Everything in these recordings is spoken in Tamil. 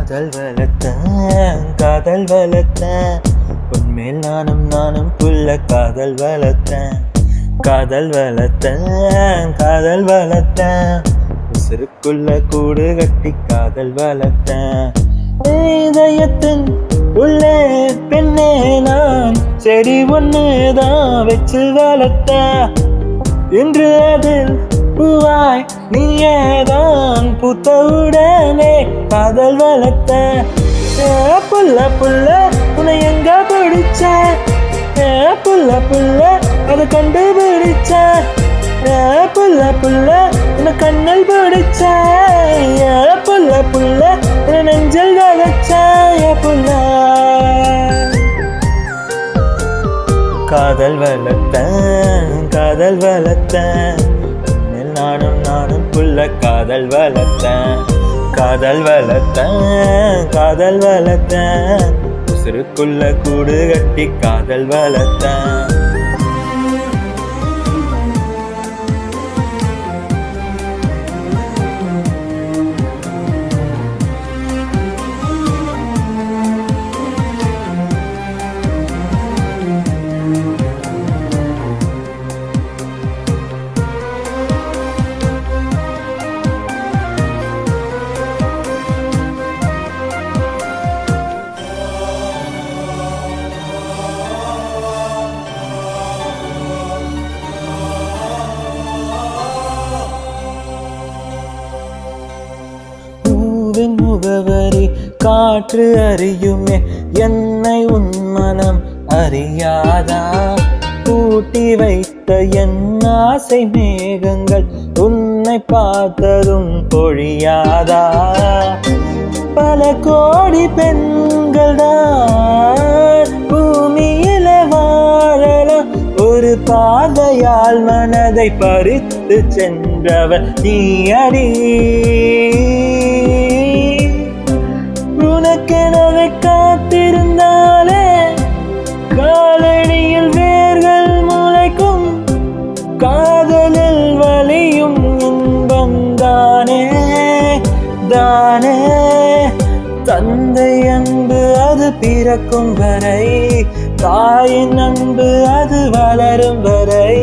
காதல் வளர்த்தேன் உன்மேல் நானும் புள்ள காதல் வளர்த்தேன் உசுருக்குள்ள கூடு கட்டி காதல் வளர்த்தேன் இதயத்தின் உள்ளே பெண்ணே நான் செடி ஒண்ணுதான் வச்சு வளர்த்தேன் இன்று அதில் பூவாய் நீயேதான் பூத்தவுடனே காதல் வளர்த்த புள்ள உன்னை எங்க பிடிச்ச புள்ள அதை கண்டுபிடிச்ச புள்ள உன்னை கண்ணல் பிடிச்ச புள்ள உன்னை நெஞ்சல் வளர்ச்ச புள்ள காதல் வளர்த்தேன் நானும் புள்ள காதல் வளர்த்தேன் உசுருக்குள்ள கூடு கட்டி காதல் வளர்த்தேன் முகவரி காற்று அறியுமே என்னை உன் மனம் அறியாதா கூட்டி வைத்த என் ஆசை மேகங்கள் உன்னை பார்த்ததும் பொழியாதா பல கோடி பெண்கள் தான் பூமியில வாழலாம் ஒரு பாதையால் மனதை பறித்து சென்றவர் நீ அடி உனக்கெனவே காத்திருந்தாலே காலடியில் வேர்கள் முளைக்கும் காதலில் வலியும் இன்பம் தானே தந்தை அன்பு அது பிறக்கும் வரை தாயின் அன்பு அது வளரும் வரை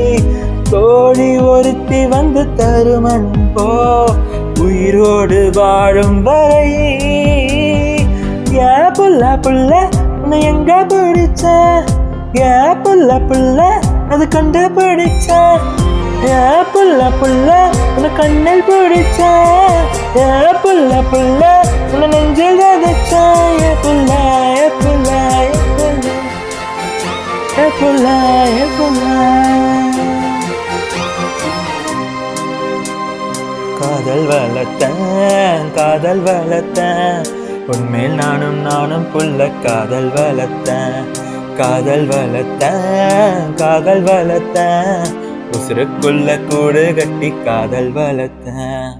தோழி ஒருத்தி வந்து தரும் அன்போ உயிரோடு வாழும் வரை புள்ள உன்னை எங்க பிடிச்ச புள்ள அது கண்டுபிடிச்ச புள்ள உன்னை கண்ணில் பிடிச்ச புள்ள உன்னை நெஞ்சில் விதைச்ச புள்ள காதல் வளர்த்தேன் உன்மேல் நானும் புள்ள காதல் வளர்த்தேன் உசுருக்குள்ள கூடு கட்டி காதல் வளர்த்தேன்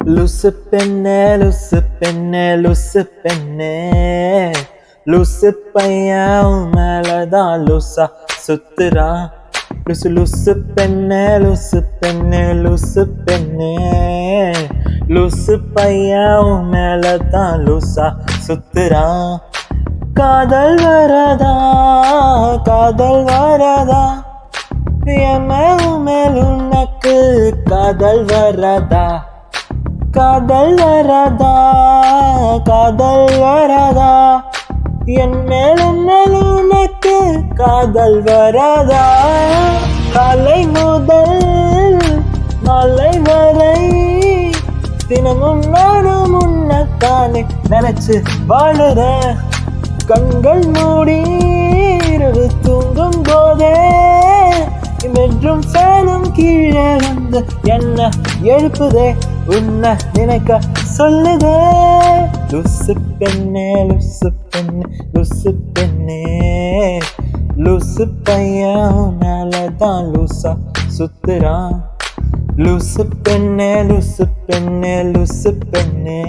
லூசு பெண்ணே லூசு பையன் மேலதான் லூசா சுத்துறா லூசு பெண்ணே லூசு பையன் மேலதான் லூசா சுத்துறா காதல் வரதா என் மேல் உனக்கு காதல் வராதா, காதல் வராதா, காதல் வராதா, என் மேல் உனக்கு காதல் வராதா. காலை முதல் மாலை வரை தினமும் நானும் உன்னைத்தானே நினைச்சு வாழுற. கண்கள் மூடி இரவு தூங்கும் போதே என்றும் சேலும் கீழே வந்து என்ன எழுப்புதே, உன்னை நினைக்க சொல்லுதே. லுசு பெண்ணே லுசு பெண்ணே லுசு பெண்ணே, லுசு பையன் மேலதான் லூசா சுத்துறான். லுசு பெண்ணே லுசு பெண்ணே லுசு பெண்ணே,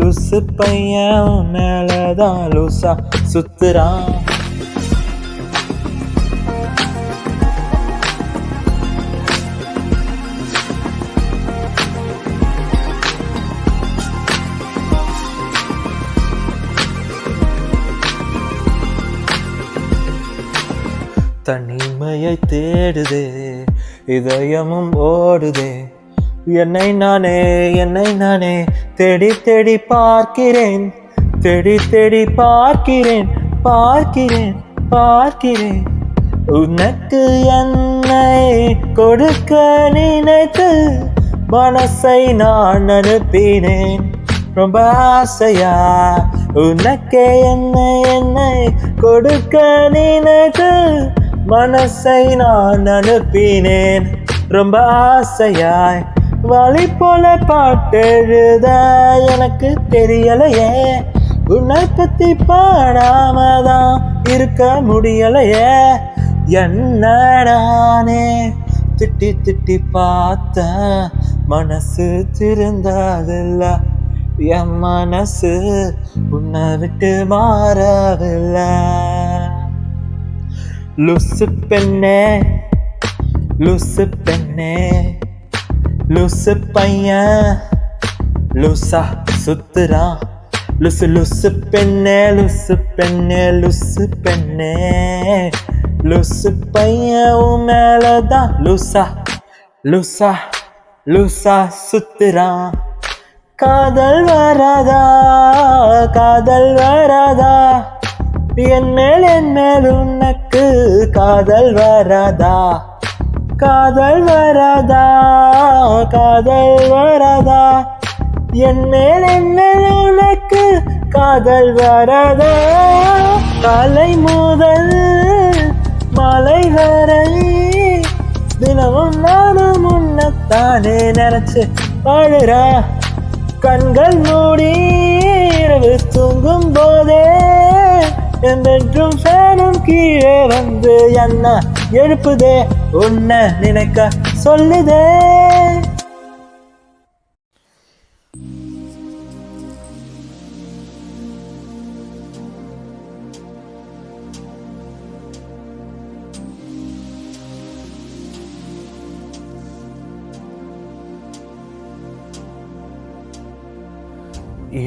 லுசு பையன் மேலதான் லூசா சுத்துறான். தனிமையை தேடுதே இதயமும் ஓடுதே, என்னை நானே தேடி தேடி பார்க்கிறேன், தேடி தேடி பார்க்கிறேன், பார்க்கிறேன் பார்க்கிறேன். உனக்கு என்னை கொடுக்க நினைத்து மனசை நான் அனுப்பினேன் ரொம்ப ஆசையா. உனக்கே என்னை கொடுக்க நினைத்து மனசை நான் அனுப்பினேன் ரொம்ப ஆசையாய். வழி போல பாட்டெழுத எனக்கு தெரியலையே, உன்னை பத்தி பாடாமதான் இருக்க முடியலையே. என்ன நானே திட்டி திட்டி பார்த்த மனசு திருந்ததில்ல, என் மனசு உன்னை விட்டு மாறவில்லை. லுசு பெண்ணே லுசு பெண்ணே, லுசு பையன் லூசா சுத்துறான். லுசு லுசு பெண்ணே லுசு பெண்ணே லுசு பெண்ணே, லுசு பையன் உன் மேலதான் லூசா லூசா லூசா சுத்துறான். காதல் வராதா, காதல் வராதா, என் மேல் உனக்கு காதல் வராதா, காதல் வராதா, காதல் வராதா, என் மேல் உனக்கு காதல் வராதா. காலை முதல் மாலை வரை தினமும் நானும் உன்னைத்தானே நினைச்சு வாழுற. கண்கள் மூடி இரவு தூங்கும் போதே என் பெட்ரூம் ஃபேனும் கீழே வந்து என்ன எழுப்புதே, உன்னை நினைக்க சொல்லுதே.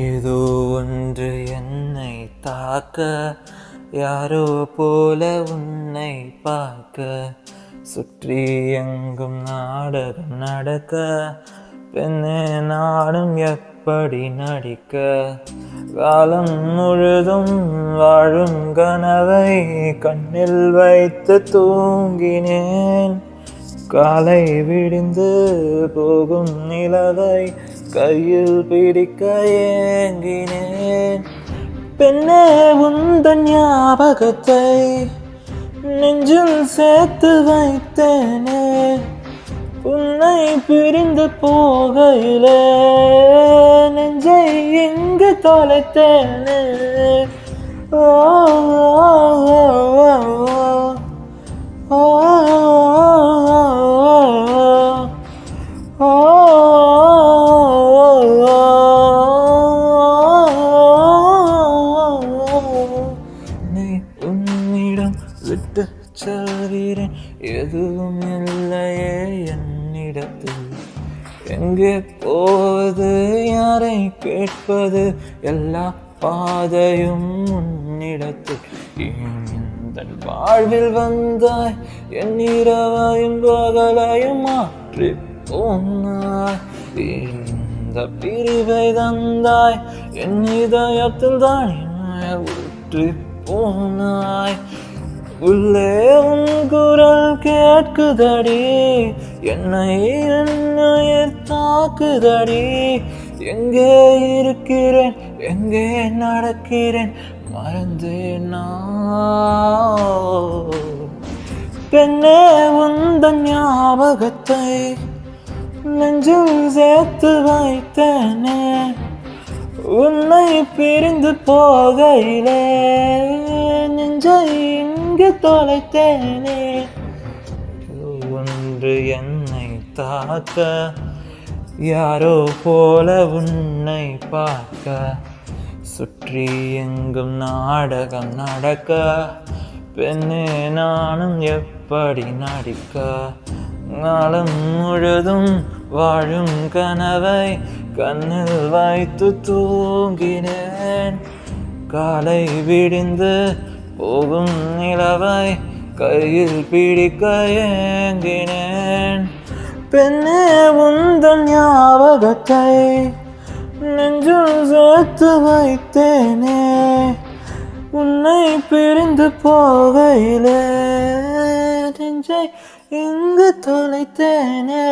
ஏதோ ஒன்று என்னை தாக்க, யாரோ போல உன்னை பார்க்க, சுற்றி எங்கும் நாடகம் நடக்க, பெண்ணே நானும் எப்படி நடிக்க. காலம் முழுதும் வாழும் கனவை கண்ணில் வைத்து தூங்கினேன், காலை விடிந்து போகும் நிலவை கையில் பிடிக்க ஏங்கினேன். பெண்ணே உந்தன் ஞாபகத்தை நெஞ்சில் சேர்த்து வைத்தேனே, உன்னை பிரிந்து போகையிலே நெஞ்சை எங்கு தொலைத்தேனே. ஓ விட்டு செல்கிறேன், எதுவும் இல்லையே என்னிடத்தில். எங்கே போவது, யாரை கேட்பது, எல்லா பாதையும் உன்னிடத்தில். ஏன் இந்த தன் வாழ்வில் வந்தாய் என் இரவையும் பகலையும் மாற்றி போனாய் இந்த பிரிவை தந்தாய் என் இதயத்தில் தானே ஊற்றி போனாய் உள்ளே உன் குரல் கேட்குதடி என்னை தாக்குதடி எங்கே இருக்கிறேன் எங்கே நடக்கிறேன் மறந்தேன் பெண்ணே உந்தன் ஞாபகத்தை நெஞ்சில் சேர்த்து வைத்தேனே உன்னை பிரிந்து போகையிலே நெஞ்சை இங்கு தொலைத்தேனே ஒன்று என்னை தாக்க யாரோ போல உன்னை பார்க்க சுற்றி எங்கும் நாடகம் நடக்க பெண்ணே நானும் எப்படி நடிக்க நாளும் முழுதும் வாழும் கனவை கண்ணில் வைத்து தூங்கினேன் காலை விடிந்து போகும் நிலவை கையில் பிடிக்க ஏங்கினேன் பெண்ணே உந்தன் ஞாபகத்தை நெஞ்சில் சேர்த்து வைத்தேனே உன்னை பிரிந்து போகையிலே நெஞ்சை இங்கு தொலைத்தேனே